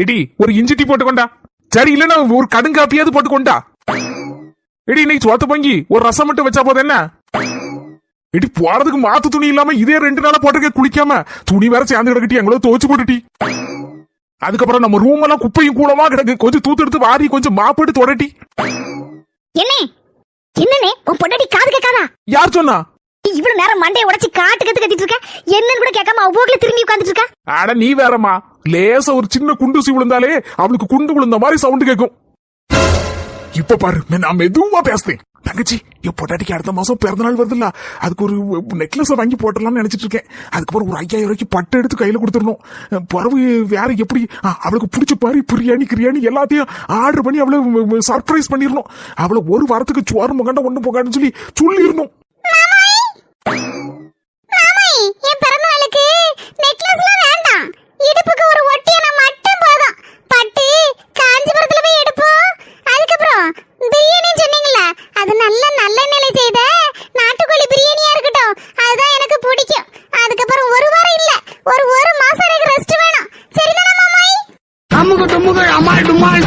Eddy ஒரு இஞ்சி tea போட்டுக்கொண்டா. சரி இல்லன்னா ஒரு கடுங்காப்பியாவது போட்டுக்கொண்டா. எடி இன்னைக்கு சோத்த பங்கி ஒரு ரசம் மட்டும் வச்சா போதும் என்ன? எடி போறதுக்கு மாத்து துணி இல்லாம இதே 2 நாளா போட்டுக்க குளிக்காம துணி வேற சேர்ந்து கிடக்கட்டி எங்களோ துவச்சு போட்டுட்டி. அதுக்கப்புறம் நம்ம ரூம் எல்லாம் குப்பையும் கூடமா கிடக்கு. கொஞ்சம் தூத்து எடுத்து வாரி கொஞ்சம் மாப்பு எடுத்து தொடட்டி. என்னனே உன் பொண்டாட்டி காது கேட்காதா? யார் சொன்னா? இவ்வளவு நேரம் மண்டையை உடைச்சு காட்டு கத்திட்டு இருக்க. என்னன்னு கூட கேட்காம அவ்வளவுல திரும்பி உட்கார்ந்துட்டு இருக்க. அட நீ வேறம்மா, லேசா ஒரு சின்ன குண்டுசி விழுந்தாலே அவளுக்கு குண்டு விழுந்த மாதிரி சவுண்ட் கேட்கும். இப்ப பாரு நான் மெதுவா பேசுறேன். தங்கச்சி என் பொண்டாட்டிக்கு அடுத்த மாசம் பிறந்த நாள் வருதுல்ல, அதுக்கு ஒரு நெக்லஸ் வாங்கி போட்டலாம்னு நினைச்சிட்டு இருக்கேன். அதுக்கப்புறம் ஒரு 5000 ரூபாய்க்கு பட்டு எடுத்து கையில கொடுத்துடணும். பிறகு வேற எப்படி அவளுக்கு பிடிச்ச மாதிரி பிரியாணி கிரியாணி எல்லாத்தையும் ஆர்டர் பண்ணி அவளை சர்ப்ரைஸ் பண்ணிடணும். அவளை ஒரு வாரத்துக்கு சோறு முகண்ட ஒண்ணு போகான்னு சொல்லிடணும். என் பிறந்த நாளுக்கு நெக்லஸ்லாம் வேண்டாம். இடுப்புக்கு ஒரு ஒட்டியான மட்டும் போதும். பட்டு காஞ்சிபுரத்துல போய் எடுப்போம். அதுக்கப்புறம் பிரியாணி சொன்னீங்கல்ல, அது நல்ல நல்லெண்ணெயில செய்த நாட்டுக்கோழி பிரியாணியா இருக்கட்டும். அதுதான் எனக்கு பிடிக்கும். அதுக்கப்புறம் ஒரு வாரம் இல்ல, ஒரு மாசம் எனக்கு ரெஸ்ட் வேணும். சரிதானே மாமாய்? அம்முக்கு டும்முக்கு அம்மாள் டும்மாள்.